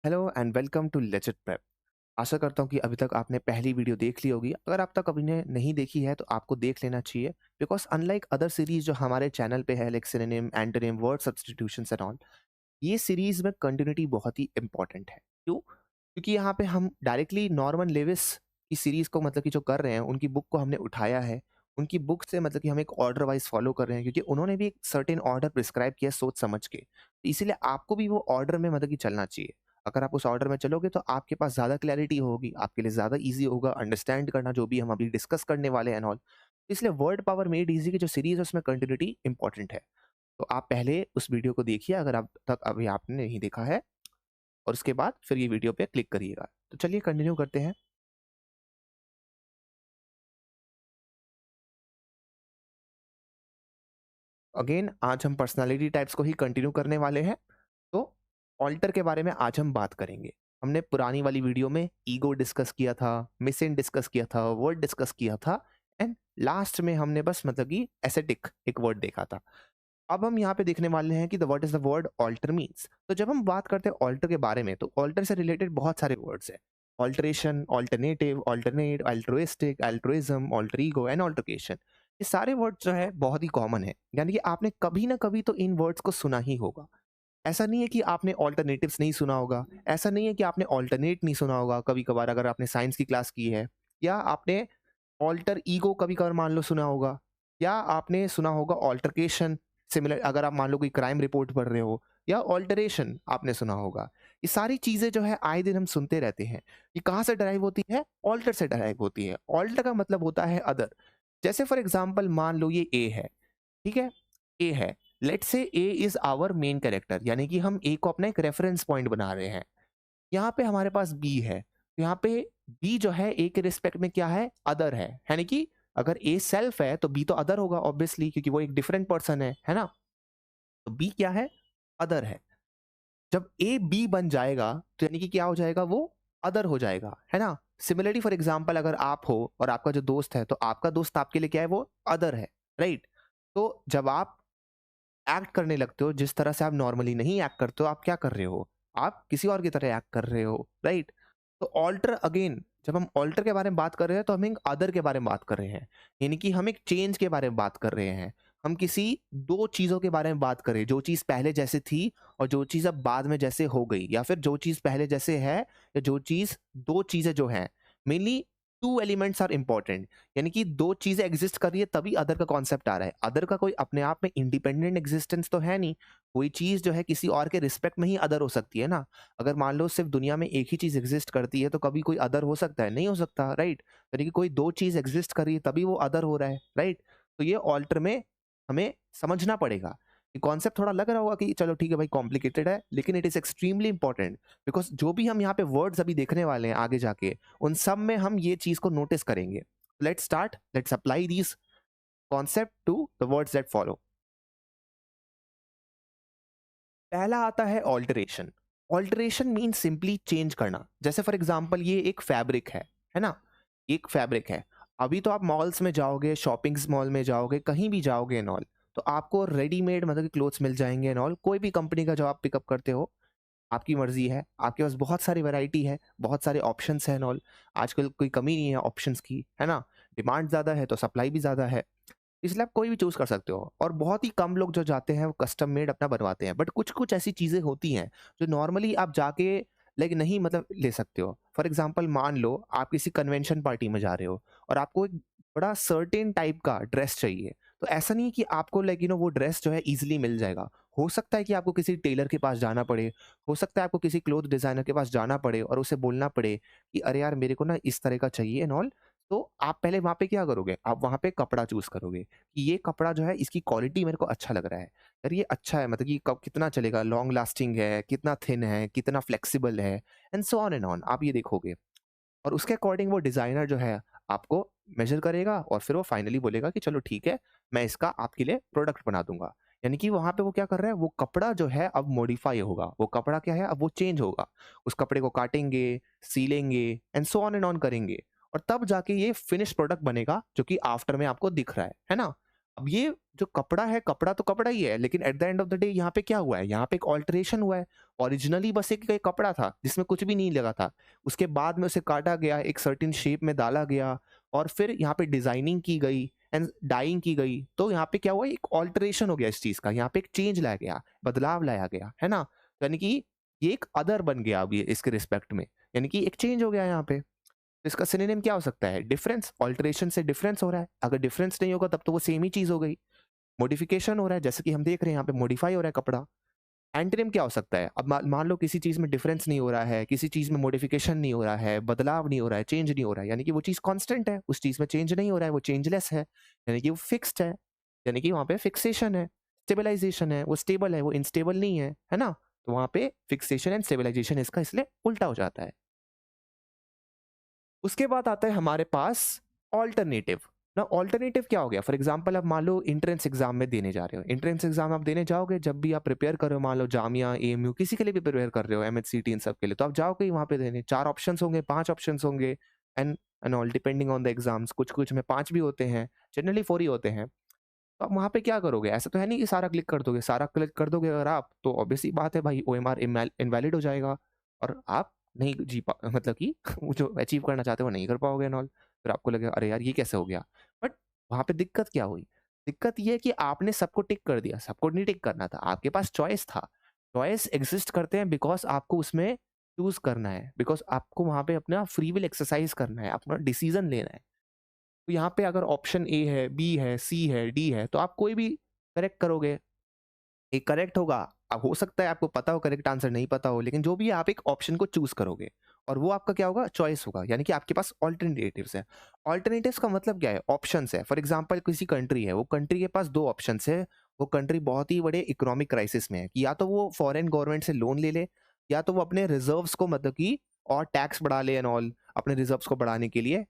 Hello and welcome to legit prep. आशा करता हूँ कि अभी तक आपने पहली वीडियो देख ली होगी। अगर आप तक अभी ने नहीं देखी है तो आपको देख लेना चाहिए, बिकॉज अनलाइक अदर सीरीज जो हमारे चैनल पे है like synonym, antonym, word substitutions and all, ये सीरीज में कंटिन्यूटी बहुत ही इंपॉर्टेंट है। क्यों? क्योंकि यहाँ पे हम डायरेक्टली नॉर्मन लेविस की सीरीज को मतलब कि जो कर रहे हैं उनकी बुक को हमने उठाया है। उनकी बुक से मतलब कि हम एक ऑर्डर वाइज फॉलो कर रहे हैं, क्योंकि उन्होंने भी एक सर्टेन ऑर्डर प्रिस्क्राइब किया सोच समझ के। तो इसीलिए आपको भी वो ऑर्डर में मतलब कि चलना चाहिए। अगर आप उस ऑर्डर में चलोगे तो आपके पास ज़्यादा क्लैरिटी होगी, आपके लिए ज़्यादा ईज़ी होगा अंडरस्टैंड करना जो भी हम अभी डिस्कस करने वाले हैं एंड ऑल। इसलिए वर्ड पावर मेड ईज़ी की जो सीरीज़ है उसमें कंटिन्यूटी इंपॉर्टेंट है। तो आप पहले उस वीडियो को देखिए अगर अब तक अभी आपने नहीं देखा है, और उसके बाद फिर ये वीडियो पे क्लिक करिएगा। तो चलिए कंटिन्यू करते हैं। अगेन आज हम पर्सनैलिटी टाइप्स को ही कंटिन्यू करने वाले हैं। तो ऑल्टर के बारे में आज हम बात करेंगे। हमने पुरानी वाली वीडियो में ईगो डिस्कस किया था, मिसिन डिस्कस किया था, वर्ड डिस्कस किया था, एंड लास्ट में हमने बस मतलब कि एसेटिक एक वर्ड देखा था। अब हम यहाँ पे देखने वाले हैं कि the what is the word alter means. तो जब हम बात करते हैं ऑल्टर के बारे में तो ऑल्टर से रिलेटेड बहुत सारे वर्ड्स हैं। Alteration, alternative, alternate, altruistic, altruism, alter ego and altercation. ये सारे वर्ड्स जो है बहुत ही कॉमन है, यानी कि आपने कभी ना कभी तो इन वर्ड्स को सुना ही होगा। ऐसा नहीं है कि आपने ऑल्टरनेटिव्स नहीं सुना होगा, ऐसा नहीं है कि आपने ऑल्टरनेट नहीं सुना होगा कभी कभार अगर आपने साइंस की क्लास की है, या आपने ऑल्टर ईगो कभी कभार मान लो सुना होगा, या आपने सुना होगा ऑल्टरकेशन। सिमिलर अगर आप मान लो कोई क्राइम रिपोर्ट पढ़ रहे हो, या ऑल्टरेशन आपने सुना होगा। ये सारी चीजें जो है आए दिन हम सुनते रहते हैं। ये कहाँ से डराइव होती है? ऑल्टर से डराइव होती है। ऑल्टर का मतलब होता है अदर। जैसे फॉर एग्जाम्पल मान लो ये ए है, ठीक है, ए है। Let's say A is our main character, यानी कि हम ए को अपना एक रेफरेंस पॉइंट बना रहे हैं। यहाँ पे हमारे पास बी है, तो यहाँ पे बी जो है ए के रिस्पेक्ट में क्या है? अदर है। यानी कि अगर ए सेल्फ है तो बी तो अदर होगा ऑब्वियसली, क्योंकि वो एक डिफरेंट पर्सन है ना। तो बी क्या है? अदर है। जब ए बी बन जाएगा तो यानी कि क्या हो जाएगा? वो अदर हो जाएगा, है ना। सिमिलरली फॉर एग्जाम्पल अगर आप हो और आपका जो दोस्त है, तो आपका दोस्त आपके लिए क्या है? वो अदर है, राइट। तो जब आप एक्ट करने लगते हो जिस तरह से आप नॉर्मली नहीं एक्ट करते हो, आप क्या कर रहे हो? आप किसी और की तरह एक्ट कर रहे हो, राइट। तो ऑल्टर अगेन, जब हम ऑल्टर के बारे में बात कर रहे हैं तो हम एक अदर के बारे में बात कर रहे हैं, यानी कि हम एक चेंज के बारे में बात कर रहे हैं। हम किसी दो चीजों के बारे में बात कर रहे हैं, जो चीज पहले जैसे थी और जो चीज अब बाद में जैसे हो गई, या फिर जो चीज पहले जैसे है, या जो चीज, दो चीजें जो हैं, mainly two elements are important. यानी कि दो चीजें एग्जिस्ट कर रही है तभी अदर का कॉन्सेप्ट आ रहा है। अदर का कोई अपने आप में इंडिपेंडेंट एग्जिस्टेंस तो है नहीं। कोई चीज जो है किसी और के रिस्पेक्ट में ही अदर हो सकती है ना। अगर मान लो सिर्फ दुनिया में एक ही चीज एग्जिस्ट करती है तो कभी कोई अदर हो सकता है? नहीं हो सकता, राइट। यानी कि कोई दो चीज एग्जिस्ट कर रही है तभी वो अदर हो रहा है, राइट। तो ये ऑल्टर में हमें समझना पड़ेगा। ये कॉन्सेप्ट थोड़ा लग रहा होगा कि चलो ठीक है भाई, कॉम्प्लिकेटेड है, लेकिन it is extremely important. Because जो भी हम यहाँ पे वर्ड्स अभी देखने वाले हैं आगे जाके, उन सब में हम ये चीज को नोटिस करेंगे। Let's start, let's apply these concept to the words that follow. पहला आता है alteration. Alteration mean simply change करना। जैसे फॉर एग्जाम्पल ये एक फैब्रिक है ना। एक फैब्रिक है। अभी तो आप मॉल्स में जाओगे, शॉपिंग्स मॉल में जाओगे, कहीं भी जाओगे एंड ऑल, तो आपको रेडीमेड मतलब कि क्लोथ्स मिल जाएंगे एंड ऑल। कोई भी कंपनी का जो आप पिकअप करते हो, आपकी मर्जी है। आपके पास बहुत सारी वैरायटी है, बहुत सारे ऑप्शंस हैं एंड ऑल। आजकल कोई कमी नहीं है ऑप्शंस की, है ना। डिमांड ज़्यादा है तो सप्लाई भी ज़्यादा है, इसलिए आप कोई भी चूज कर सकते हो। और बहुत ही कम लोग जो जाते हैं वो कस्टम मेड अपना बनवाते हैं। बट कुछ कुछ ऐसी चीजें होती हैं जो नॉर्मली आप जाके लाइक नहीं मतलब ले सकते हो। फॉर एग्जाम्पल मान लो आप किसी कन्वेंशन पार्टी में जा रहे हो और आपको एक बड़ा सर्टेन टाइप का ड्रेस चाहिए। तो ऐसा नहीं है कि आपको लाइक वो ड्रेस जो है इजीली मिल जाएगा। हो सकता है कि आपको किसी टेलर के पास जाना पड़े, हो सकता है आपको किसी क्लोथ डिजाइनर के पास जाना पड़े और उसे बोलना पड़े कि अरे यार मेरे को ना इस तरह का चाहिए एंड ऑल। तो आप पहले वहाँ पे क्या करोगे? आप वहाँ पे कपड़ा चूज़ करोगे कि ये कपड़ा जो है इसकी क्वालिटी मेरे को अच्छा लग रहा है। यार ये अच्छा है, मतलब कि कब कितना चलेगा, लॉन्ग लास्टिंग है, कितना थिन है, कितना फ्लेक्सिबल है, and so on and on. आप ये देखोगे और उसके अकॉर्डिंग वो डिज़ाइनर जो है आपको मेज़र करेगा और फिर वो फाइनली बोलेगा कि चलो ठीक है, मैं इसका आपके लिए प्रोडक्ट बना दूँगा। यानी कि वहाँ पे वो क्या कर रहा है, वो कपड़ा जो है अब मॉडिफ़ाई होगा। वो कपड़ा क्या है, अब वो चेंज होगा। उस कपड़े को काटेंगे, सीलेंगे and so on and on करेंगे, और तब जाके ये फिनिश प्रोडक्ट बनेगा जो कि आफ्टर में आपको दिख रहा है ना? अब ये जो कपड़ा है, कपड़ा तो कपड़ा ही है, लेकिन at the end of the day यहाँ पे क्या हुआ है? यहाँ पे एक ऑल्टरेशन हुआ है। ओरिजिनली बस एक कपड़ा था जिसमें कुछ भी नहीं लगा था। उसके बाद में उसे काटा गया, एक सर्टेन शेप में डाला गया और फिर यहाँ पे डिजाइनिंग की गई एंड डाइंग की गई। तो यहाँ पे क्या हुआ? एक ऑल्टरेशन हो गया इस चीज का, यहाँ पे एक चेंज लाया गया, बदलाव लाया गया, है ना? यानी कि ये एक अदर बन गया अब ये इसके रिस्पेक्ट में, यानी कि एक चेंज हो गया यहाँ पे। तो इसका सिनोनिम क्या हो सकता है? डिफरेंस। ऑल्टरेशन से डिफरेंस हो रहा है, अगर डिफरेंस नहीं होगा तब तो वो सेम ही चीज हो गई। मॉडिफिकेशन हो रहा है, जैसे कि हम देख रहे हैं यहाँ पे मॉडिफाई हो रहा है कपड़ा। एंटोनिम क्या हो सकता है? अब मान लो किसी चीज में डिफरेंस नहीं हो रहा है, किसी चीज में मॉडिफिकेशन नहीं हो रहा है, बदलाव नहीं हो रहा है, चेंज नहीं हो रहा है, यानी कि वो चीज कांस्टेंट है, उस चीज में चेंज नहीं हो रहा है, वो चेंजलेस है, यानी कि वो फिक्स्ड है, यानी कि वहां पे फिक्सेशन है। स्टेबलाइजेशन है, वो स्टेबल है, वो इनस्टेबल नहीं है ना? तो वहां पे फिक्सेशन एंड स्टेबलाइजेशन इसका इसलिए उल्टा हो जाता है। उसके बाद आता है हमारे पास ऑल्टरनेटिव। ना ऑल्टरनेटिव क्या हो गया? फॉर एग्जांपल आप मान लो एंट्रेंस एग्जाम में देने जा रहे हो, एंट्रेंस एग्जाम आप देने जाओगे, जब भी आप प्रिपेयर कर रहे हो, मान लो जामिया, एएमयू, किसी के लिए भी प्रिपेयर कर रहे हो, एमएचसीटी, इन सब के लिए, तो आप जाओगे वहां पे देने। 4 ऑप्शंस होंगे, 5 ऑप्शंस होंगे, and all depending on the exams. कुछ कुछ में 5 भी होते हैं, जनरली 4 ही होते हैं। तो आप वहां पे क्या करोगे? ऐसा तो है नहीं कि सारा क्लिक कर दोगे। सारा क्लिक कर दोगे अगर आप, तो ऑब्वियसली बात है भाई, ओएमआर इनवैलिड हो जाएगा और आप नहीं जी पा मतलब कि वो जो अचीव करना चाहते हो वो नहीं कर पाओगे एंड ऑल। फिर आपको लगेगा अरे यार ये कैसे हो गया? बट वहां पे दिक्कत क्या हुई? दिक्कत ये है कि आपने सबको टिक कर दिया, सबको नहीं टिक करना था, आपके पास चॉइस था। चॉइस एग्जिस्ट करते हैं बिकॉज आपको उसमें चूज करना है, बिकॉज आपको वहां पे अपना फ्री विल एक्सरसाइज करना है, अपना डिसीजन लेना है। तो यहाँ पे अगर ऑप्शन ए है, बी है, सी है, डी है, तो आप कोई भी करेक्ट करोगे, एक करेक्ट होगा। अब हो सकता है आपको पता हो करेक्ट आंसर, नहीं पता हो, लेकिन जो भी है आप एक ऑप्शन को चूज करोगे और वो आपका क्या होगा? चॉइस होगा, यानी कि आपके पास ऑल्टरनेटिव्स है। ऑल्टरनेटिव्स का मतलब क्या है? ऑप्शंस है। फॉर एग्जांपल किसी कंट्री है, वो कंट्री के पास 2 ऑप्शंस है, वो कंट्री बहुत ही बड़े इकोनॉमिक क्राइसिस में है कि या तो वो फॉरेन गवर्नमेंट से लोन ले ले, या तो वो अपने रिजर्व्स को मतलब कि और टैक्स बढ़ा ले एंड ऑल, अपने रिजर्व्स को बढ़ाने के लिए।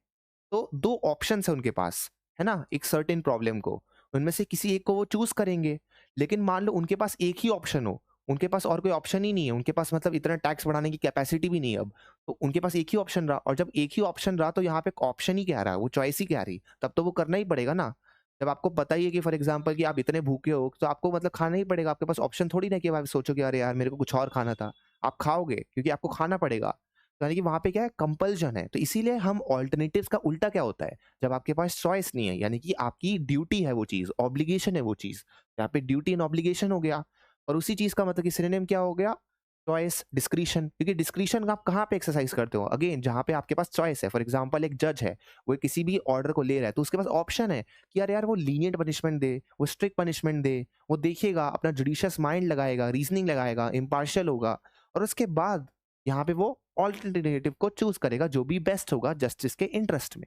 तो 2 ऑप्शंस है उनके पास, है ना? एक सर्टेन प्रॉब्लम को, उनमें से किसी एक को वो चूज करेंगे। लेकिन मान लो उनके पास एक ही ऑप्शन हो, उनके पास और कोई ऑप्शन ही नहीं है, उनके पास मतलब इतना टैक्स बढ़ाने की कैपेसिटी भी नहीं है अब। तो उनके पास एक ही ऑप्शन रहा, और जब एक ही ऑप्शन रहा तो यहाँ पे ऑप्शन ही क्या रहा, वो चॉइस ही क्या रही, तब तो वो करना ही पड़ेगा ना। जब आपको पता ही है कि फॉर एग्जाम्पल कि आप इतने भूखे हो, तो आपको मतलब खाना ही पड़ेगा, आपके पास ऑप्शन थोड़ी ना कि आप सोचोगे अरे यार मेरे को कुछ और खाना था। आप खाओगे क्योंकि आपको खाना पड़ेगा। तो यानी कि वहां पे क्या है? कंपल्जन है। तो इसीलिए हम ऑल्टरनेटिव्स का उल्टा क्या होता है? जब आपके पास चॉइस नहीं है, यानी कि आपकी ड्यूटी है वो चीज, ऑब्लिगेशन है वो चीज, यहाँ पे ड्यूटी एंड ऑब्लिगेशन हो गया। और उसी चीज का मतलब कि सिनोनिम क्या हो गया? Choice, discretion. क्योंकि डिस्क्रिशन आप कहाँ पे एक्सरसाइज करते हो? अगेन जहाँ पे आपके पास चॉइस है। फॉर एग्जाम्पल एक जज है, वो किसी भी ऑर्डर को ले रहा है, तो उसके पास ऑप्शन है कि यार यार वो लीनियंट पनिशमेंट दे, वो स्ट्रिक्ट पनिशमेंट दे। वो देखेगा, अपना जुडिशियस माइंड लगाएगा, रीजनिंग लगाएगा, इम्पार्शियल होगा, और उसके बाद यहाँ पे वो ऑल्टरनेटिव को चूज करेगा जो भी बेस्ट होगा जस्टिस के इंटरेस्ट में।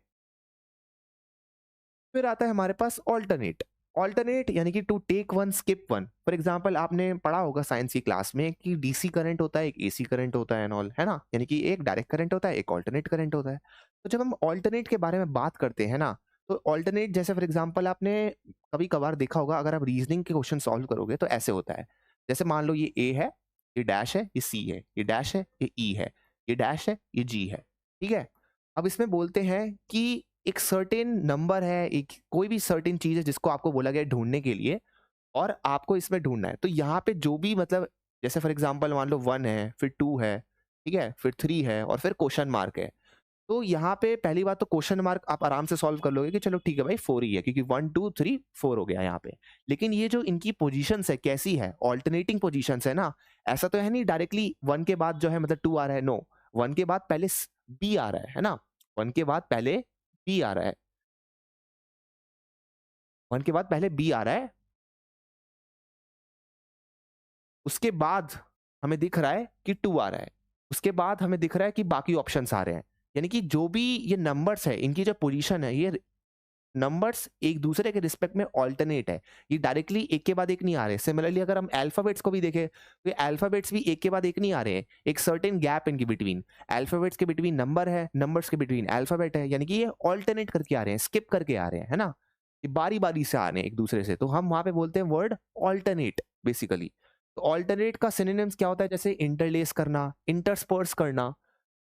फिर आता है हमारे पास ऑल्टरनेट। ऑल्टरनेट यानी कि to take one skip one. For example आपने पढ़ा होगा साइंस की क्लास में कि डीसी करंट होता है, एक एसी करंट होता है एंड ऑल, है ना? यानी कि एक डायरेक्ट करंट होता है, एक ऑल्टरनेट करंट होता है। तो जब हम ऑल्टरनेट के बारे में बात करते हैं ना, तो ऑल्टरनेट जैसे फॉर एग्जांपल आपने कभी कभार देखा होगा, अगर आप रीजनिंग के क्वेश्चन सॉल्व करोगे तो ऐसे होता है। जैसे मान लो ये ए है, ये डैश है, ये सी है, ये डैश है, ये ई है, ये डैश है, ये जी है। ठीक है? अब इसमें बोलते हैं कि एक सर्टेन नंबर है, एक कोई भी सर्टेन चीज है जिसको आपको बोला गया है ढूंढने के लिए, और आपको इसमें ढूंढना है। तो यहाँ पे जो भी मतलब, जैसे फॉर एग्जांपल मान लो 1 है, फिर 2 है, ठीक है, फिर 3 है, और फिर क्वेश्चन मार्क है। तो यहाँ पे पहली बात तो क्वेश्चन मार्क आप आराम से सॉल्व कर लोगे कि चलो ठीक है भाई 4 ही है, क्योंकि 1 2 3 4 हो गया यहाँ पे। लेकिन ये जो इनकी पोजीशंस है कैसी है? ऑल्टरनेटिंग पोजीशंस है ना। ऐसा तो है नहीं डायरेक्टली 1 के बाद जो है मतलब 2 आ रहा है, नो। 1 के बाद पहले बी आ रहा है ना? 1 के बाद पहले बी आ रहा है, 1 के बाद पहले बी आ रहा है, उसके बाद हमें दिख रहा है कि 2 आ रहा है, उसके बाद हमें दिख रहा है कि बाकी ऑप्शंस आ रहे हैं। यानी कि जो भी ये नंबर्स है, इनकी जो पोजीशन है, ये नंबर्स एक दूसरे के रिस्पेक्ट में ऑल्टरनेट है। ये डायरेक्टली एक के बाद एक नहीं आ रहे। सिमिलरली अगर हम अल्फाबेट्स को भी देखें, तो अल्फाबेट्स भी एक के बाद एक नहीं आ रहे हैं, एक सर्टेन गैप इनके बिटवीन। अल्फाबेट्स के बिटवीन नंबर है, नंबर्स के बिटवीन अल्फाबेट है, यानी कि ये ऑल्टरनेट करके आ रहे हैं, स्किप करके आ रहे हैं, है ना? ये बारी बारी से आ रहे हैं एक दूसरे से, तो हम वहां पे बोलते हैं वर्ड ऑल्टरनेट बेसिकली। तो ऑल्टरनेट का सिनोनिम्स क्या होता है? जैसे इंटरलेस करना, इंटरस्पर्स करना।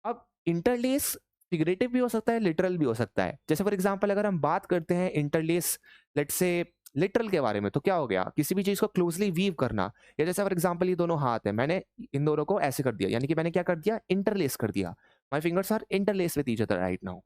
अब इंटरलेस फिगरेटिव भी हो सकता है, लिटरल भी हो सकता है। जैसे फॉर एग्जांपल अगर हम बात करते हैं इंटरलेस, लेट्स से लिटरल के बारे में तो क्या हो गया, किसी भी चीज को क्लोजली वीव करना, या जैसे फॉर एग्जांपल ये दोनों हाथ है, मैंने इन दोनों को ऐसे कर दिया, यानी कि मैंने क्या कर दिया, इंटरलेस कर दिया। My fingers are interlace with each other right now.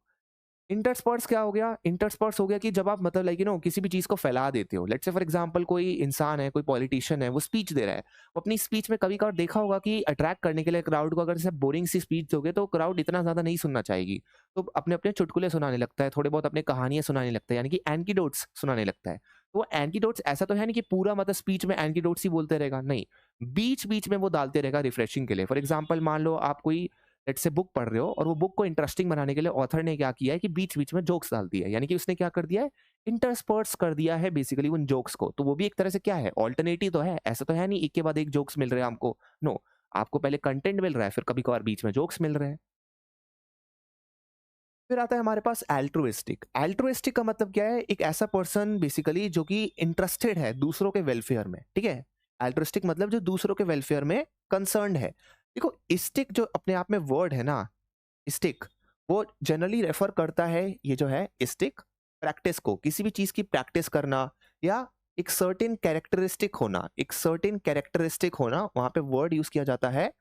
Intersperse क्या हो गया, इंटरस्पर्स हो गया कि जब आप मतलब लाइक किसी भी चीज को फैला देते हो। लेट्स से फॉर एग्जांपल कोई इंसान है, कोई पॉलिटिशियन है, वो स्पीच दे रहा है, वो अपनी स्पीच में कभी कभार देखा होगा कि अट्रैक्ट करने के लिए क्राउड को, अगर जैसे बोरिंग सी स्पीच दोगे तो क्राउड इतना ज्यादा नहीं सुनना चाहेगी, तो अपने अपने चुटकुले सुनाने लगता है, थोड़े बहुत अपने कहानियां सुनाने लगता है, यानी कि एंटीडोट्स सुनाने लगता है। तो वो एंटीडोट्स ऐसा तो है नहीं कि पूरा मतलब स्पीच में एंटीडोट्स ही बोलते रहेगा, नहीं, बीच बीच में वो डालते रहेगा रिफ्रेशिंग के लिए। फॉर एग्जाम्पल मान लो आप कोई लेट्स से बुक पढ़ रहे हो, और वो बुक को इंटरेस्टिंग बनाने के लिए ऑथर ने क्या किया है कि बीच-बीच में जोक्स डाल दिया है। यानी कि उसने क्या कर दिया है, इंटरस्पर्स कर दिया है बेसिकली उन जोक्स को। तो वो भी एक तरह से क्या है, अल्टरनेटिव तो है। ऐसा तो है नहीं एक के बाद एक जोक्स मिल रहे हैं हमको। नो, आपको पहले कंटेंट मिल रहा है, फिर कभी-कभार बीच में जोक्स मिल रहे हैं। फिर आता है हमारे पास एल्ट्रुइस्टिक। एल्ट्रुइस्टिक का मतलब क्या है, एक ऐसा पर्सन बेसिकली जो कि इंटरेस्टेड है दूसरों के वेलफेयर में, ठीक है? एल्ट्रुइस्टिक मतलब जो दूसरों के वेलफेयर में कंसर्न्ड है। देखो, स्टिक जो अपने आप में वर्ड है ना, स्टिक, वो जनरली रेफर करता है, ये जो है स्टिक, प्रैक्टिस को, किसी भी चीज की प्रैक्टिस करना, या एक सर्टेन कैरेक्टरिस्टिक होना, एक सर्टेन कैरेक्टरिस्टिक होना, वहां पे वर्ड यूज किया जाता है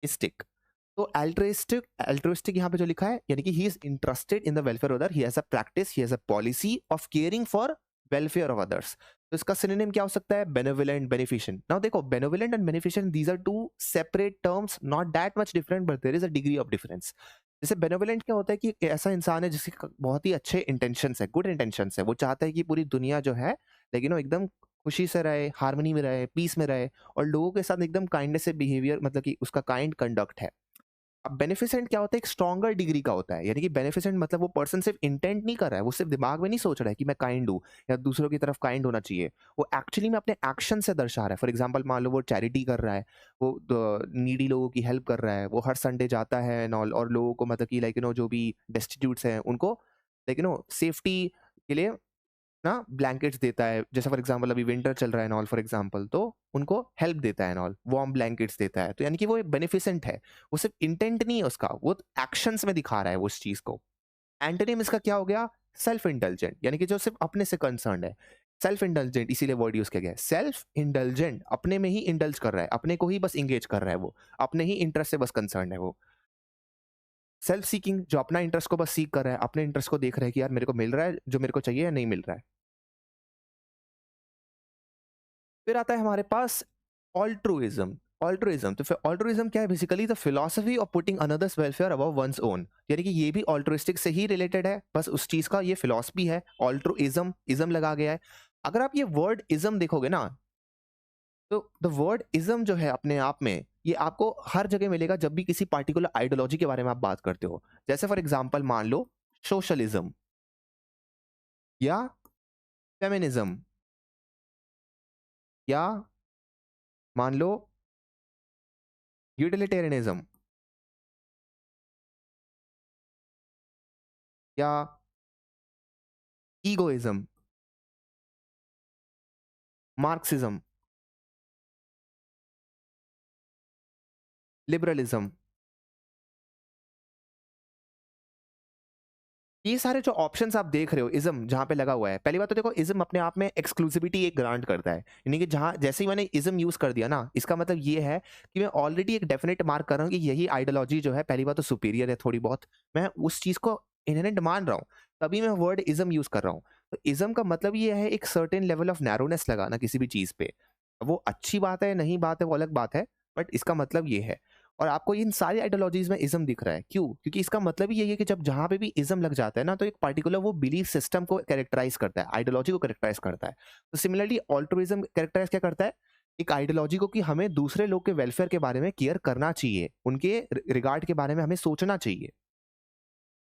स्टिक। तो एल्ट्रुइस्टिक, एल्ट्रुइस्टिक यहाँ पे जो लिखा है, यानी कि he is interested in the welfare of other, he has a practice, he has a policy of caring for welfare of others. तो इसका सिनोनिम क्या हो सकता है, बेनेवोलेंट, बेनिफिशिएंट। नाउ देखो, benevolent and beneficent, these are two separate terms, not that much different, but there is a degree of difference. जैसे benevolent क्या होता है कि ऐसा इंसान है जिसके बहुत ही अच्छे इंटेंशंस है, गुड इंटेंशंस है, वो चाहता है कि पूरी दुनिया जो है लेकिन वो एकदम खुशी से रहे, हार्मनी में रहे, पीस में रहे, और लोगों के साथ एकदम काइंडनेस से बिहेवियर, मतलब कि उसका काइंड कंडक्ट है। अब बेनिफिसेंट क्या होता है, एक स्ट्रॉन्गर डिग्री का होता है, यानी कि बेनिफिसेंट मतलब वो पर्सन सिर्फ इंटेंट नहीं कर रहा है, वो सिर्फ दिमाग में नहीं सोच रहा है कि मैं काइंड हूँ या दूसरों की तरफ काइंड होना चाहिए, वो एक्चुअली में अपने एक्शन से दर्शा रहा है। फॉर एग्जांपल मान लो वो चैरिटी कर रहा है, वो नीडी लोगों की हेल्प कर रहा है, वो हर संडे जाता है एंड ऑल, और लोगों को मतलब कि लाइक जो भी डेस्टिट्यूट्स हैं उनको लाइक सेफ्टी के लिए ना ब्लैंकेट्स देता है। जैसे फॉर एग्जांपल अभी विंटर चल रहा है एंड ऑल, फॉर एग्जांपल तो उनको हेल्प देता है एंड ऑल, वार्म ब्लैंकेट्स देता है। तो यानी कि वो एक बेनिफिसेंट है, वो सिर्फ इंटेंट नहीं है उसका, वो एक्शंस में दिखा रहा है वो उस चीज को। एंटोनिम इसका क्या हो गया, सेल्फ इंडल्जेंट, यानी कि जो सिर्फ अपने से कंसर्न है। सेल्फ इंडल्जेंट इसीलिए वर्ड यूज किया गया है, सेल्फ इंडल्जेंट, अपने में ही इंडल्ज कर रहा है, अपने को ही बस इंगेज कर रहा है, वो अपने ही इंटरेस्ट से बस कंसर्न है। वो सेल्फ सीकिंग, जो अपना इंटरेस्ट को बस सीख कर रहा है, अपने इंटरेस्ट को देख रहा है कि यार मेरे को मिल रहा है जो मेरे को चाहिए या नहीं मिल रहा है। फिर आता है हमारे पास ऑल्ट्रुइज्म। ऑल्ट्रुइज्म, तो फिर ऑल्ट्रुइज्म क्या है, basically the philosophy of putting another's welfare above one's own. यानी कि ये भी ऑल्ट्रुइस्टिक से ही रिलेटेड है, बस उस चीज का ये फिलॉसफी है। ऑल्ट्रुइज्म, इज्म लगा गया है। अगर आप ये वर्ड इज्म देखोगे ना, तो द वर्ड इज्म जो है अपने आप में ये आपको हर जगह मिलेगा जब भी किसी पार्टिकुलर आइडियोलॉजी के बारे में आप बात करते हो। जैसे फॉर एग्जाम्पल मान लो सोशलिज्म, या फेमिनिज्म, या मान लो यूटिलिटेरियनिज्म, या ईगोइज्म, मार्क्सिज्म, लिबरलिज्म। ये सारे जो ऑप्शंस आप देख रहे हो इज्म जहां पे लगा हुआ है, पहली बात तो देखो इज्म अपने आप में एक्सक्लूसिविटी एक ग्रांट करता है, यानी कि जहां जैसे ही मैंने इज्म यूज कर दिया ना, इसका मतलब ये है कि मैं ऑलरेडी एक डेफिनेट मार्क कर रहा हूँ कि यही आइडियोलॉजी जो है पहली बात तो सुपीरियर है थोड़ी बहुत, मैं उस चीज को इनहेरेंट मान रहा हूँ, तभी मैं वर्ड इज्म यूज कर रहा हूँ। तो इज्म का मतलब ये है एक सर्टेन लेवल ऑफ नैरोनेस लगाना किसी भी चीज पे। वो अच्छी बात है नहीं बात है वो अलग बात है, बट इसका मतलब ये है। और आपको इन सारी आइडियोलॉजीज में इज्म दिख रहा है, क्यों? क्योंकि इसका मतलब ही यही है कि जब जहां पे भी इज्म लग जाता है ना, तो एक पर्टिकुलर वो बिलीफ सिस्टम को कैरेक्टराइज करता है, आइडियोलॉजी को कैरेक्टराइज करता है। तो सिमिलरली ऑल्ट्रुइज्म कैरेक्टराइज क्या करता है, एक आइडियोलॉजी को कि हमें दूसरे लोग के वेलफेयर के बारे में केयर करना चाहिए, उनके रिगार्ड के बारे में हमें सोचना चाहिए।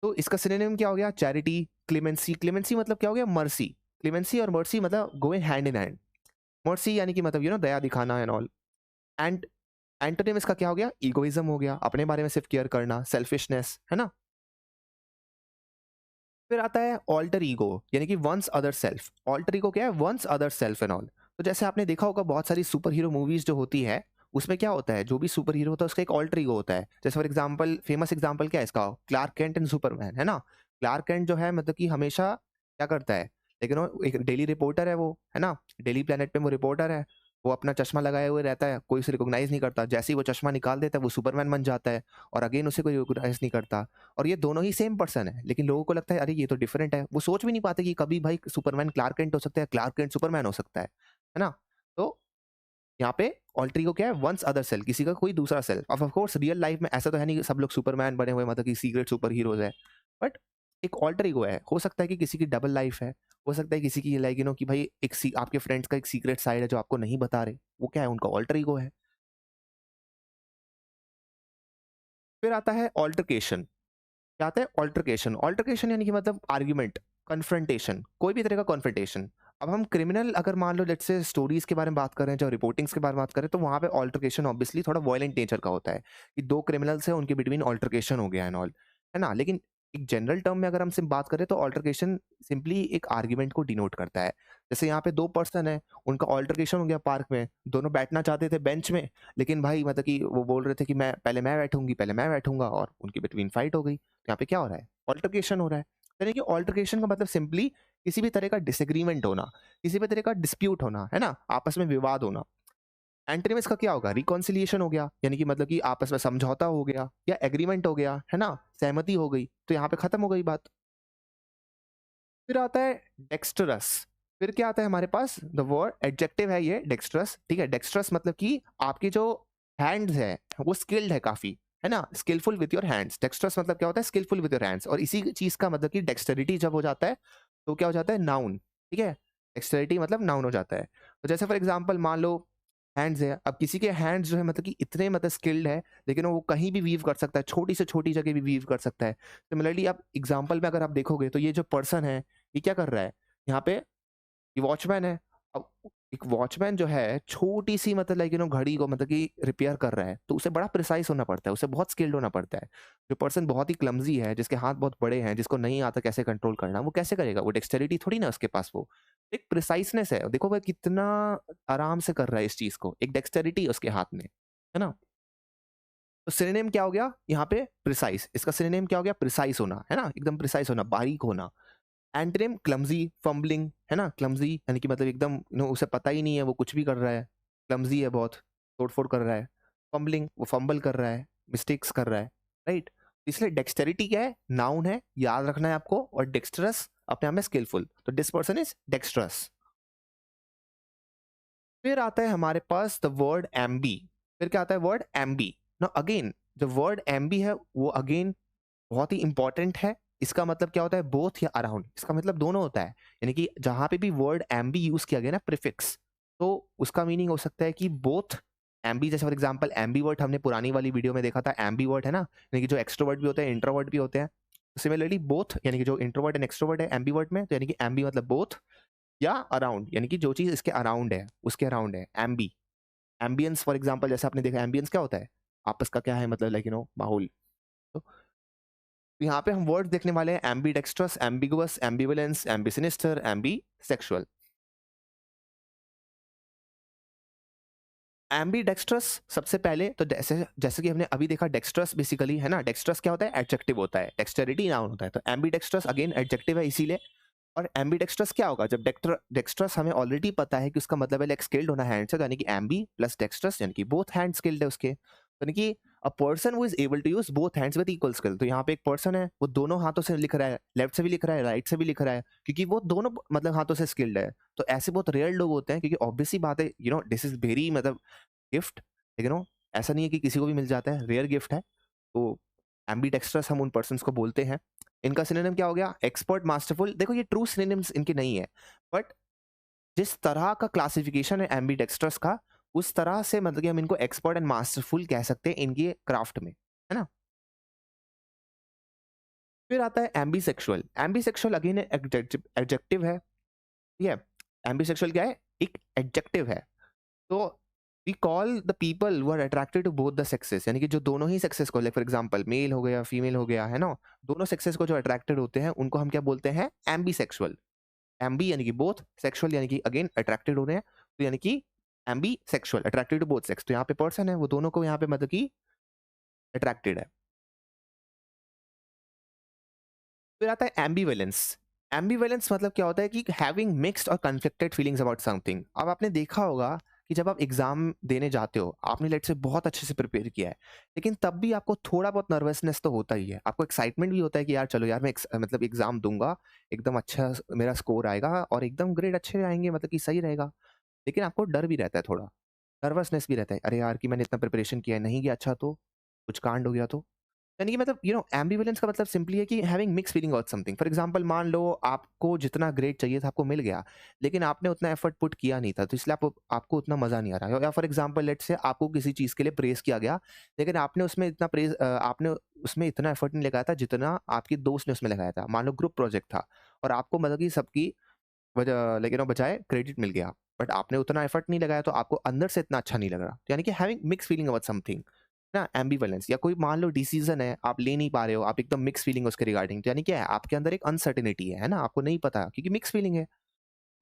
तो इसका सिनोनिम क्या हो गया, चैरिटी, क्लेमेंसी। क्लेमेंसी मतलब क्या हो गया, मर्सी। क्लेमेंसी और मर्सी मतलब going hand in hand. Mercy यानी कि मतलब दया दिखाना एंड ऑल। एंड एंटोनिम इसका क्या हो गया, ईगोइज्म हो गया, अपने बारे में सिर्फ केयर करना, सेल्फिशनेस, है ना। फिर आता है ऑल्टर ईगो, यानी कि one's other self. Alter ego क्या है, one's other self and all. तो जैसे आपने देखा होगा बहुत सारी सुपर हीरो मूवीज जो होती है, उसमें क्या होता है, जो भी सुपर हीरो होता है उसका एक ऑल्टर ईगो होता है। जैसे फॉर एग्जांपल, फेमस एग्जांपल क्या है इसका, क्लार्क केंट एंड सुपरमैन, है ना। क्लार्क केंट जो है मतलब कि हमेशा क्या करता है, लेकिन वो एक डेली रिपोर्टर है, वो है ना, डेली प्लेनेट पे वो रिपोर्टर है, वो अपना चश्मा लगाए हुए रहता है, कोई उसे रिकॉग्नाइज नहीं करता, जैसे ही वो चश्मा निकाल देता है वो सुपरमैन बन जाता है, और अगेन उसे कोई रिकॉग्नाइज नहीं करता। और ये दोनों ही सेम पर्सन है, लेकिन लोगों को लगता है अरे ये तो डिफरेंट है, वो सोच भी नहीं पाते कि कभी भाई सुपरमैन क्लार्क केंट हो सकता है, क्लार्क केंट सुपरमैन हो सकता है ना। तो यहाँ पे ऑल्टर ईगो क्या है, वंस अदर सेल्फ, किसी का कोई दूसरा self. Of course real life में ऐसा तो है नहीं कि सब लोग सुपरमैन बने हुए, मतलब कि सीक्रेट सुपर हीरोज है, बट एक ऑल्टर ईगो है। हो सकता है कि किसी की डबल लाइफ है, हो सकता है किसी की लाइक कि भाई आपके फ्रेंड्स का एक सीक्रेट साइड है जो आपको नहीं बता रहे, वो क्या है, उनका ऑल्टर ईगो है। फिर आता है ऑल्टरकेशन। क्या आता है ऑल्टरकेशन? ऑल्टरकेशन यानी कि मतलब आर्ग्यूमेंट, कन्फ्रंटेशन, कोई भी तरह का कन्फ्रंटेशन। अब हम क्रिमिनल अगर मान लो लेट्स से स्टोरीज के बारे में बात करें, जो रिपोर्टिंग्स के बारे में बात करें, तो वहां पे ऑल्टरकेशन ऑब्वियसली थोड़ा वायलेंट नेचर का होता है, कि दो क्रिमिनल्स हैं उनके बिटवीन ऑल्टरकेशन हो गया एंड ऑल, है ना। लेकिन एक जनरल टर्म में अगर हम सिर्फ बात करें तो ऑल्टरकेशन सिंपली एक आर्ग्यूमेंट को डिनोट करता है। जैसे यहाँ पे दो पर्सन है, उनका ऑल्टरकेशन हो गया पार्क में, दोनों बैठना चाहते थे बेंच में, लेकिन भाई मतलब कि वो बोल रहे थे कि मैं बैठूंगी, पहले मैं बैठूंगा, और उनकी बिटवीन फाइट हो गई। तो यहाँ पे क्या हो रहा है, ऑल्टरकेशन हो रहा है। यानी कि ऑल्टरकेशन का मतलब सिंपली किसी भी तरह का डिसएग्रीमेंट होना, किसी भी तरह का डिस्प्यूट होना, है ना, आपस में विवाद होना। एंटोनिम इसका क्या होगा, रिकॉन्सिलिएशन हो गया, यानी कि मतलब कि आपस में समझौता हो गया या एग्रीमेंट हो गया, है ना, सहमति हो गई, तो यहाँ पे खत्म हो गई बात। फिर आता है डेक्स्टरस। फिर क्या आता है हमारे पास, द वर्ड एडजेक्टिव है ये डेक्स्ट्रस, ठीक है। डेक्स्ट्रस मतलब कि आपकी जो हैंड्स है वो स्किल्ड है काफी, है ना, skilful with your hands. Dextrous मतलब क्या होता है, स्किलफुल विद योर हैंड्स। और इसी चीज का मतलब कि डेक्सटेरिटी जब हो जाता है तो क्या हो जाता है, नाउन, ठीक है। डेक्सटेरिटी मतलब नाउन हो जाता है। तो जैसे फॉर एग्जाम्पल मान लो हैंड्स है, अब किसी के हैंड्स जो है मतलब कि इतने मतलब स्किल्ड है, लेकिन वो कहीं भी वीव कर सकता है, छोटी से छोटी जगह भी वीव कर सकता है। सिमिलरली आप एग्जाम्पल में अगर आप देखोगे तो ये जो पर्सन है ये क्या कर रहा है, यहाँ पे ये वॉचमैन है। अब एक वॉचमैन जो है छोटी सी मतलब घड़ी को मतलब कि रिपेयर कर रहा है, तो उसे बड़ा प्रिसाइज होना पड़ता है, उसे बहुत स्किल्ड होना पड़ता है। जो पर्सन बहुत ही क्लमजी है, जिसके हाथ बहुत बड़े हैं, जिसको नहीं आता कैसे कंट्रोल करना, वो कैसे करेगा, वो डेक्सटेरिटी थोड़ी ना उसके पास, वो एक प्रिसाइसनेस है। देखो वह कितना आराम से कर रहा है इस चीज को, एक डेक्सटेरिटी उसके हाथ में, है ना। तो सिनोनिम क्या हो गया यहाँ पे, प्रिसाइज। इसका सिनोनिम क्या हो गया, प्रिसाइज होना, है ना, एकदम प्रिसाइज होना, बारीक होना। एंटोनिम क्लमजी, फंबलिंग, है ना, क्लमजी यानी कि मतलब एकदम उसे पता ही नहीं है वो कुछ भी कर रहा है, क्लमजी है बहुत, तोड़फोड़ कर रहा है। फंबलिंग, वो फंबल कर रहा है, मिस्टेक्स कर रहा है, राइट। इसलिए डेक्सटेरिटी क्या है, नाउन है, याद रखना है आपको, और डेक्स्ट्रस अपने आप में स्किलफुल, तो दिस पर्सन इज डेक्स्ट्रस। फिर आता है हमारे पास द वर्ड एम्बी। फिर क्या आता है, वर्ड एम्बी। ना अगेन जो वर्ड एम्बी है वो अगेन बहुत ही इंपॉर्टेंट है। इसका मतलब क्या होता है, बोथ या अराउंड, इसका मतलब दोनों होता है। यानी कि जहां पे भी वर्ड एम्बी यूज किया गया ना, प्रीफिक्स, तो उसका मीनिंग हो सकता है कि बोथ एम्बी। जैसे फॉर एग्जांपल एम्बीवर्ट हमने पुरानी वाली वीडियो में देखा था, एम्बीवर्ट है ना, यानी कि जो एक्सट्रोवर्ट भी होते हैं इंट्रोवर्ट भी होते हैं। सिमिलरली बोथ यानी कि जो इंट्रोवर्ट एंड एक्सट्रोवर्ट है एम्बीवर्ट में, तो यानी कि एम्बी मतलब बोथ या अराउंड, यानी कि जो चीज इसके अराउंड है उसके अराउंड है एम्बी। एम्बियंस फॉर एग्जांपल जैसे आपने देखा, एम्बियंस क्या होता है, आपस का क्या है मतलब माहौल। तो यहाँ पे हम वर्ड देखने वाले हैं, ambidextrous, ambiguous, ambivalence, ambisinister, ambisexual. Ambidextrous सबसे पहले तो जैसे जैसे कि हमने अभी देखा, डेक्स्ट्रस बेसिकली है ना, डेक्स्ट्रस क्या होता है, एडजेक्टिव होता है, डेक्सटेरिटी नाउन होता है, तो एम्बी डेक्स्ट्रस अगेन एडजेक्टिव है इसीलिए। और एम्बी डेक्स्ट्रस क्या होगा, जब डेक्स्ट्रस हमें ऑलरेडी पता है कि उसका मतलब है लाइक स्किल्ड होना हैंड से, तो यानी कि एम्बी प्लस डेक्स्ट्रस यानी कि बोथ हैंड स्किल्ड है उसके, तो यानी कि a person who is able to use both hands with equal skill. तो यहाँ पे एक पर्सन है वो दोनों हाथों से लिख रहा है, लेफ्ट से भी लिख रहा है, राइट से भी लिख रहा है, क्योंकि वो दोनों मतलब हाथों से स्किल्ड है। तो ऐसे बहुत रेयर लोग होते हैं, क्योंकि ऑब्वियस सी बात है दिस इज वेरी मतलब गिफ्ट, लेकिन ऐसा नहीं है कि किसी को भी मिल जाता है, रेयर गिफ्ट है। तो एम्बीडेक्स्ट्रस हम उन पर्सन्स को बोलते हैं। इनका सिनोनिम क्या हो गया, एक्सपर्ट, मास्टरफुल। देखो ये ट्रू सिनोनिम्स इनके नहीं है, बट जिस तरह का क्लासिफिकेशन है एम्बीडेक्स्ट्रस का, उस तरह से मतलब कि हम इनको एक्सपर्ट एंड मास्टरफुल कह सकते हैं इनके क्राफ्ट में, है ना। फिर आता है एम्बीसेक्सुअल। एम्बीसेक्सुअल अगेन एडजेक्टिव है, ठीक है। एम्बीसेक्सुअल क्या है, एक एडजेक्टिव है। तो we call the people who are attracted to both the sexes, यानी कि जो दोनों ही सेक्सेस को, लाइक फॉर एग्जांपल मेल हो गया फीमेल हो गया, है ना, दोनों सेक्सेस को जो अट्रैक्टेड होते हैं उनको हम क्या बोलते हैं, एम्बीसेक्सुअल। एम्बी यानी कि बोथ, सेक्सुअल यानी कि अगेन अट्रैक्टेड हो रहे हैं, तो यानी कि ambisexual, attracted to both sex. तो यहाँ पे पर्सन है वो दोनों को यहाँ पे मतलब कि अट्रैक्टेड है। फिर आता है एम्बीवेलेंस। एम्बिवेलेंस मतलब क्या होता है कि हैविंग मिक्स्ड और कन्फ्लिक्टेड फीलिंग्स अबाउट समथिंग। अब आपने देखा होगा कि जब आप एग्जाम देने जाते हो, आपने लेट से बहुत अच्छे से प्रिपेयर किया है, लेकिन तब भी आपको थोड़ा बहुत नर्वसनेस तो होता ही है। आपको एक्साइटमेंट भी होता है कि यार चलो यार मैं मतलब एग्जाम दूंगा, एकदम अच्छा मेरा स्कोर आएगा और एकदम ग्रेड अच्छे आएंगे, मतलब कि सही रहेगा। लेकिन आपको डर भी रहता है थोड़ा, नर्वसनेस भी रहता है, अरे यार कि मैंने इतना प्रिपरेशन किया है, नहीं गया अच्छा तो, कुछ कांड हो गया तो। यानी कि मतलब एम्बिवेलेंस का मतलब सिंपली है कि having mix feeling about something. For example मान लो आपको जितना ग्रेड चाहिए था आपको मिल गया, लेकिन आपने उतना एफर्ट पुट किया नहीं था, तो इसलिए आपको उतना मजा नहीं आ रहा है। या फॉर एग्जांपल लेट्स से आपको किसी चीज के लिए प्रेज किया गया, लेकिन आपने उसमें इतना एफर्ट नहीं लगाया था जितना आपके दोस्त ने उसमें लगाया था। मान लो ग्रुप प्रोजेक्ट था और आपको मतलब कि सबकी वजह लेकिन वो बजाय क्रेडिट मिल गया, बट आपने उतना एफर्ट नहीं लगाया तो आपको अंदर से इतना अच्छा नहीं लग रहा। तो यानी कि having mix feeling about something ना, एम्बिवेलेंस। या कोई मान लो डिसीजन है आप ले नहीं पा रहे हो, आप एकदम मिक्स फीलिंग उसके रिगार्डिंग, तो यानी क्या है, आपके अंदर एक अनसर्टेनिटी है ना, आपको नहीं पता क्योंकि मिक्स फीलिंग है।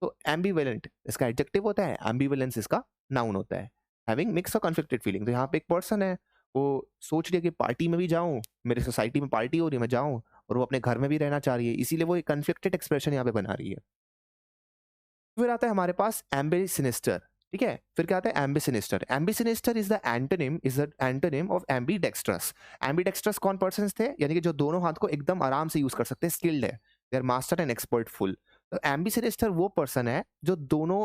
तो एम्बिवेलेंट इसका एडजेक्टिव होता है, एम्बिवेलेंस इसका नाउन होता है। हैविंग मिक्स और कन्फ्लिक्टेड फीलिंग, तो यहाँ पे एक पर्सन है, वो सोच रही है कि पार्टी में भी जाऊं, मेरे सोसाइटी में पार्टी हो रही है मैं जाऊं, और वो अपने घर में भी रहना चाह रही है, इसीलिए वो एक कन्फ्लिक्टेड एक्सप्रेशन यहाँ पे बना रही है। फिर आता है हमारे पास एम्बी सिनिस्टर। ठीक है, फिर क्या आता है ambisinister. Ambisinister is the antonym of ambidextrous. Ambidextrous कौन पर्सन थे, यानी कि जो दोनों हाथ को एकदम आराम से यूज कर सकते हैं, स्किल्ड है, they are master and expert full. तो एम्बी सिनिस्टर वो पर्सन है जो दोनों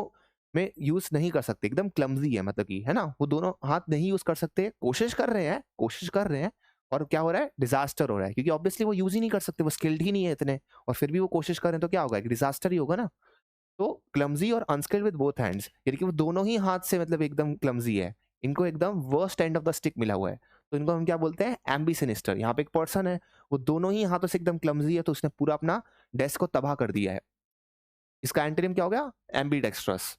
में यूज नहीं कर सकते, एकदम क्लमजी है, मतलब कि है ना, वो दोनों हाथ नहीं यूज कर सकते, कोशिश कर रहे हैं और क्या हो रहा है, डिजास्टर हो रहा है, क्योंकि ऑब्वियसली वो यूज ही नहीं कर सकते, वो स्किल्ड ही नहीं है इतने, और फिर भी वो कोशिश कर रहे हैं तो क्या होगा, एक डिजास्टर ही होगा ना। तो क्लमजी और अनस्किल्ड विद बोथ हैंड्स, यानी कि वो दोनों ही हाथ से मतलब एकदम क्लमजी है, इनको एकदम worst end of the stick मिला हुआ है, तो इनको हम क्या बोलते हैं, एम्बी सिनिस्टर। यहाँ पे एक पर्सन है, वो दोनों ही हाथों से एकदम क्लमजी है, तो उसने पूरा अपना डेस्क को तबाह कर दिया है। इसका एंटोनिम क्या हो गया, एम्बी डेक्स्ट्रस।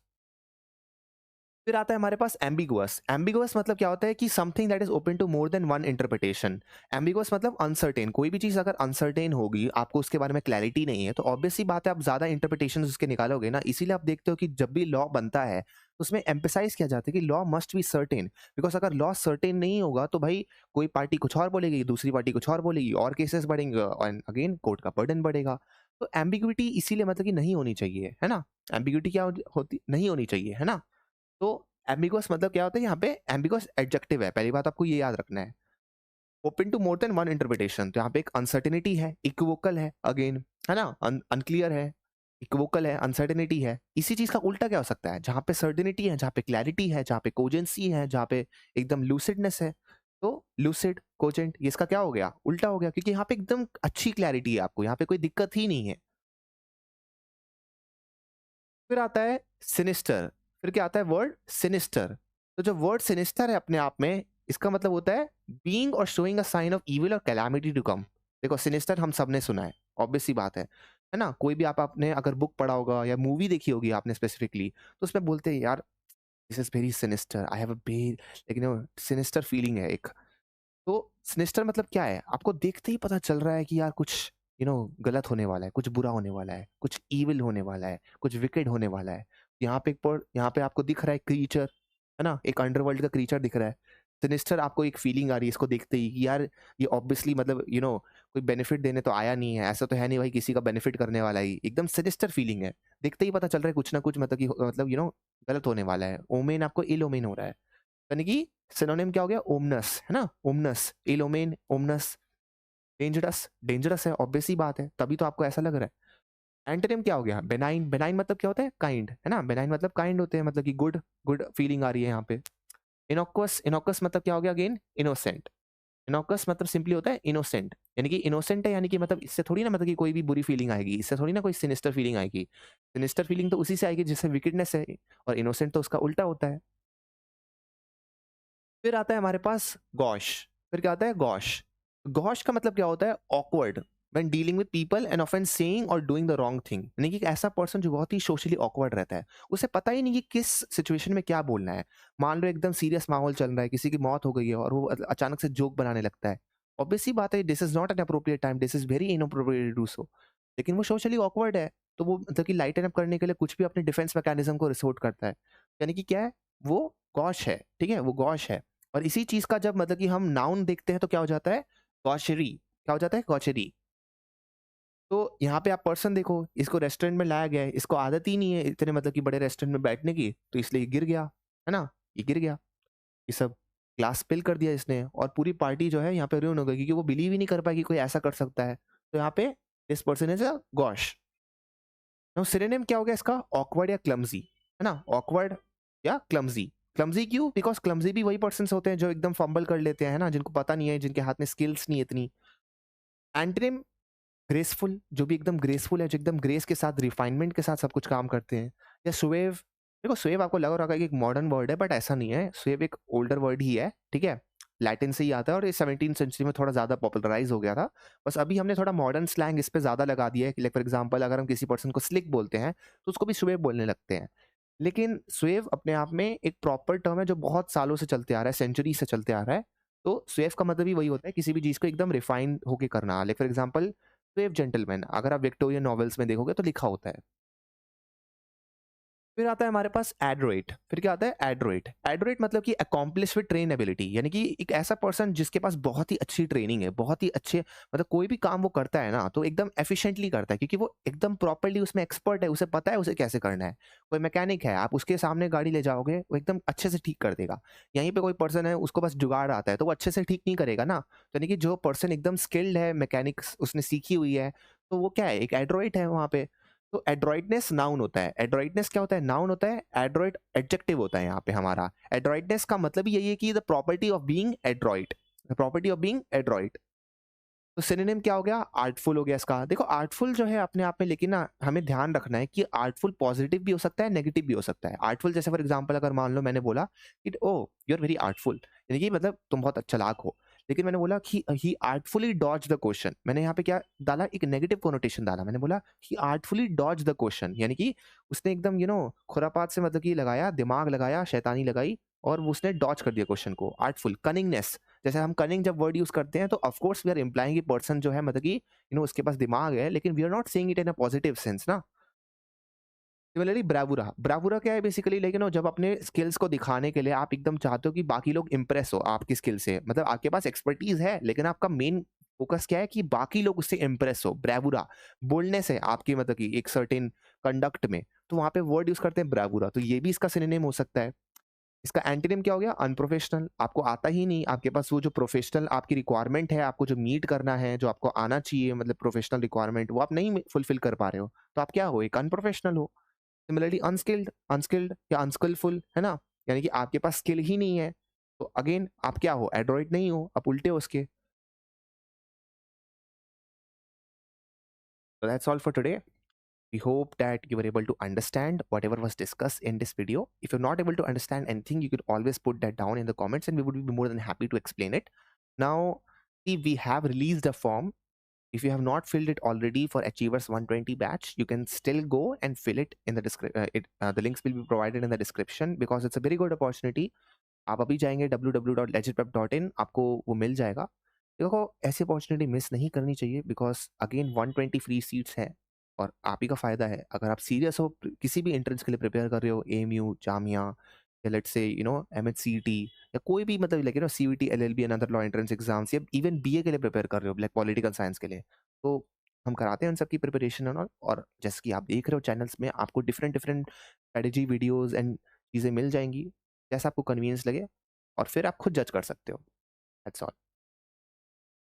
फिर आता है हमारे पास एम्बिगुअस। एम्बिगुअस मतलब क्या होता है कि something that is open to more than one interpretation. Ambiguous मतलब अनसर्टेन, कोई भी चीज अगर अनसर्टेन होगी, आपको उसके बारे में क्लैरिटी नहीं है, तो ऑब्वियस सी बात है आप ज्यादा इंटरप्रिटेशन उसके निकालोगे ना। इसीलिए आप देखते हो कि जब भी लॉ बनता है तो उसमें एम्फेसाइज किया जाता है कि law must be certain, because अगर लॉ सर्टेन नहीं होगा तो भाई कोई पार्टी कुछ और बोलेगी, दूसरी पार्टी कुछ और बोलेगी, और केसेस बढ़ेंगे और अगेन कोर्ट का बर्डन बढ़ेगा। तो एम्बिग्विटी इसीलिए मतलब कि नहीं होनी चाहिए, है ना। एम्बिग्विटी क्या होती नहीं होनी चाहिए, है ना। तो एम्बिगुअस मतलब क्या होता है, यहाँ पे एम्बिगुअस एडजेक्टिव है, पहली बात आपको ये याद रखना है। Open to more than one interpretation, तो यहाँ पे एक अनसर्टेनिटी है, इक्वोकल है अगेन, है ना, अनक्लियर है, इक्वोकल है, अनसर्टेनिटी है। इसी चीज का उल्टा क्या हो सकता है, जहाँ पे सर्टेनिटी है, जहाँ पे क्लैरिटी है, जहाँ पे कोजेंसी है, जहाँ पे एकदम लूसिडनेस है, तो लूसिड कोजेंट, ये इसका क्या हो गया, उल्टा हो गया, क्योंकि यहाँ पे एकदम अच्छी क्लैरिटी है, आपको यहाँ पे कोई दिक्कत ही नहीं है। फिर आता है सिनिस्टर। फिर क्या आता है, वर्ड सिनिस्टर। तो जो वर्ड सिनिस्टर है अपने आप में, इसका मतलब होता है बीइंग और showing a sign of evil और कैलामिटी टू कम। देखो सिनिस्टर हम सबने सुना है, ऑब्वियस सी बात है ना। कोई भी आपने अगर बुक पढ़ा होगा या मूवी देखी होगी आपने स्पेसिफिकली, तो उसमें बोलते हैं यार this is very sinister, I have a very लेकिन सिनिस्टर फीलिंग है एक। तो सिनिस्टर मतलब क्या है, आपको देखते ही पता चल रहा है कि यार कुछ गलत होने वाला है, कुछ बुरा होने वाला है, कुछ ईविल होने वाला है, कुछ विकेड होने वाला है। यहाँ पे आपको दिख रहा है क्रीचर, है ना, एक अंडरवर्ल्ड का क्रीचर दिख रहा है। सिनिस्टर आपको एक फीलिंग आ रही है इसको देखते ही कि यार ये ऑब्वियसली मतलब कोई बेनिफिट देने तो आया नहीं है, ऐसा तो है नहीं भाई किसी का बेनिफिट करने वाला ही, एकदम सिनिस्टर फीलिंग है। देखते ही पता चल रहा है कुछ ना कुछ मतलब कि मतलब गलत होने वाला है, ओमेन आपको इल ओमेन हो रहा है। यानी कि सिनोनिम क्या हो गया, ओमनस, है ना, ओमनस, इल ओमेन ओमनस, डेंजरस, डेंजरस है, ऑब्वियस ही बात है, तभी तो आपको ऐसा लग रहा है। एंटोनिम क्या हो गया, बेनाइन। बेनाइन मतलब क्या होता है, काइंड, है ना, बेनाइन मतलब काइंड होते हैं, मतलब कि गुड, गुड फीलिंग आ रही है यहाँ पे। इनोक्वस, इनोक्वस मतलब क्या हो गया, अगेन इनोसेंट। इनोक्वस मतलब सिंपली होता है इनोसेंट, यानी कि इनोसेंट है, यानी कि मतलब इससे थोड़ी ना मतलब कि कोई भी बुरी फीलिंग आएगी, इससे थोड़ी ना कोई सिनिस्टर फीलिंग आएगी। सिनिस्टर फीलिंग तो उसी से आएगी जिससे विकेडनेस है, और इनोसेंट तो उसका उल्टा होता है। फिर आता है हमारे पास गॉश। फिर क्या आता है, गॉश। गॉश का मतलब क्या होता है, awkward when dealing with people and often saying और डूइंग द रॉन्ग थिंग। यानी कि एक ऐसा पर्सन जो बहुत ही सोशली ऑकवर्ड रहता है, उसे पता ही नहीं कि किस सिचुएशन में क्या बोलना है। मान लो एकदम सीरियस माहौल चल रहा है, किसी की मौत हो गई है, और वो अचानक से जोक बनाने लगता है, ऑब्वियस सी बात है this is not an appropriate time, this is very inappropriate to do so. लेकिन वो सोशली ऑकवर्ड है, तो वो मतलब कि लाइटन अप करने के लिए कुछ भी अपने डिफेंस मैकेनिज्म को रिसोर्ट करता है। यानी कि क्या है, वो गॉश है, ठीक है, वो गॉश है। और इसी चीज का जब मतलब कि हम नाउन देखते हैं तो क्या हो जाता है, गॉशरी। क्या हो जाता है, गॉशरी। तो यहाँ पे आप पर्सन देखो, इसको रेस्टोरेंट में लाया गया है, इसको आदत ही नहीं है इतने मतलब कि बड़े रेस्टोरेंट में बैठने की, तो इसलिए ये गिर गया, है ना? ये गिर गया, ये सब ग्लास स्पिल कर दिया इसने और पूरी पार्टी जो है यहाँ पे रुइन हो गई क्योंकि वो बिलीव ही नहीं कर पाया कि कोई ऐसा कर सकता है। तो यहाँ पे this person is a gosh. Now synonym क्या हो गया इसका? ऑकवर्ड या क्लमजी, है ना? ऑकवर्ड या क्लमजी। क्लमजी क्यों? बिकॉज क्लमजी भी वही पर्सन होते हैं जो एकदम फंबल कर लेते हैं, है ना? जिनको पता नहीं है, जिनके हाथ में स्किल्स नहीं है इतनी। एंटोनिम ग्रेसफुल, जो भी एकदम ग्रेसफुल है, जो एकदम ग्रेस के साथ रिफाइनमेंट के साथ सब कुछ काम करते हैं। या सुवेव, देखो सुवेव आपको लग रहा होगा कि एक मॉडर्न वर्ड है, बट ऐसा नहीं है। सुवेव एक ओल्डर वर्ड ही है, ठीक है? लैटिन से ही आता है और ये 17th सेंचुरी में थोड़ा ज़्यादा पॉपुलराइज हो गया था। बस अभी हमने थोड़ा मॉडर्न स्लैंग इस पे ज़्यादा लगा दिया है कि लाइक फॉर एग्जांपल अगर हम किसी पर्सन को स्लिक बोलते हैं, तो उसको भी सुवेव बोलने लगते हैं। लेकिन स्वेव अपने आप में एक प्रॉपर टर्म है जो बहुत सालों से चलते आ रहा है, सेंचुरी से चलते आ रहा है। तो स्वेव का मतलब ही वही होता है किसी भी चीज़ को एकदम रिफाइन होके करना। Like for example suave gentleman, अगर आप विक्टोरियन नॉवेल्स में देखोगे तो लिखा होता है। फिर आता है हमारे पास एड्रोइट। फिर क्या आता है? एड्रोइट। एड्रोइट मतलब कि अकॉम्प्लिश विद ट्रेन एबिलिटी, यानी कि एक ऐसा पर्सन जिसके पास बहुत ही अच्छी ट्रेनिंग है, बहुत ही अच्छे मतलब कोई भी काम वो करता है ना तो एकदम एफिशिएंटली करता है क्योंकि वो एकदम प्रॉपर्ली उसमें एक्सपर्ट है, उसे पता है उसे कैसे करना है। कोई मैकेनिक है, आप उसके सामने गाड़ी ले जाओगे वो एकदम अच्छे से ठीक कर देगा। यहीं पे कोई पर्सन है उसको बस जुगाड़ आता है तो वो अच्छे से ठीक नहीं करेगा ना। तो यानी कि जो पर्सन एकदम स्किल्ड है, मैकेनिक्स उसने सीखी हुई है, तो वो क्या है? एक एड्रोइट है वहाँ पे। तो एड्रॉइडनेस नाउन होता है। एड्रॉइडनेस क्या होता है? नाउन होता है। एड्रॉइड एडजेक्टिव होता है यहाँ पे हमारा। एड्रॉइडनेस का मतलब ही यही है कि the property of being Android, the property of being Android. तो सिनोनिम क्या हो गया? आर्टफुल हो गया इसका। देखो आर्टफुल जो है अपने आप में, लेकिन ना हमें ध्यान रखना है कि आर्टफुल पॉजिटिव भी हो सकता है, नेगेटिव भी हो सकता है। आर्टफुल जैसे फॉर एग्जांपल अगर मान लो मैंने बोला कि ओ यू आर वेरी आर्टफुल, यानी कि मतलब तुम बहुत अच्छा चालाक हो। लेकिन मैंने बोला कि ही आर्टफुली डॉज द क्वेश्चन, मैंने यहाँ पे क्या डाला? एक नेगेटिव कोनोटेशन डाला। मैंने बोला ही आर्टफुली डॉज द क्वेश्चन, यानी कि उसने एकदम खुरापात से मतलब कि लगाया, दिमाग लगाया, शैतानी लगाई और उसने डॉज कर दिया क्वेश्चन को। आर्टफुल। कनिंगनेस, जैसे हम कनिंग जब वर्ड यूज करते हैं तो of course we are implying कि पर्सन जो है मतलब कि उसके पास दिमाग है, लेकिन we are not saying it in a positive sense ना। Similarly bravura. ब्रावुरा क्या है बेसिकली? लेकिन जब अपने स्किल्स को दिखाने के लिए आप एकदम चाहते हो कि बाकी लोग इंप्रेस हो आपकी स्किल से, मतलब आपके पास एक्सपर्टीज है लेकिन आपका मेन फोकस क्या है कि बाकी लोग उससे इंप्रेस हो। ब्रावुरा। बोलने से आपकी मतलब कि एक सर्टेन कंडक्ट में, तो वहां पे वर्ड यूज करते हैं ब्रावुरा। तो ये भी इसका सिनोनिम हो सकता है। इसका एंटोनिम क्या हो गया? अनप्रोफेशनल। आपको आता ही नहीं, आपके पास वो जो प्रोफेशनल आपकी रिक्वायरमेंट है, आपको जो मीट करना है, जो आपको आना चाहिए मतलब प्रोफेशनल रिक्वायरमेंट, वो आप नहीं फुलफिल कर पा रहे हो, तो आप क्या हो? एक अनप्रोफेशनल हो। सिमिलरली अनस्किल्ड, अनस्किल्ड या अनस्किलफुल, है ना? यानी कि आपके पास स्किल ही नहीं है, तो अगेन आप क्या हो? एड्रॉइड नहीं हो, आप उल्टे हो उसके। So that's all for today. We hope that you were able to understand whatever was discussed in this video. If you're not able to understand anything, you could always put that down in the comments and we would be more than happy to explain it. Now, see, we have released a form. If you have not filled it already for Achievers 120 batch, you can still go and fill it in the description. The links will be provided in the description because it's a very good opportunity. आप अभी जाएंगे www.legitprep.in, आपको वो मिल जाएगा। देखो ऐसी opportunity miss नहीं करनी चाहिए बिकॉज अगेन 120 फ्री सीट्स हैं और आप ही का फ़ायदा है। अगर आप सीरियस हो किसी भी एंट्रेंस के लिए प्रिपेयर कर रहे हो, एएमयू, जामिया या लेट्स से एमएचसीईटी या कोई भी मतलब like CUET, LLB and other law entrance exams या इवन बीए के लिए प्रिपेयर कर रहे हो, लाइक पॉलिटिकल साइंस के लिए, तो हम कराते हैं उन सबकी प्रिपरेशन और जैसे कि आप देख रहे हो चैनल्स में आपको different different strategy videos and चीज़ें मिल जाएंगी, जैसा आपको कन्वीनियंस लगे और फिर आप खुद जज कर सकते हो। That's all.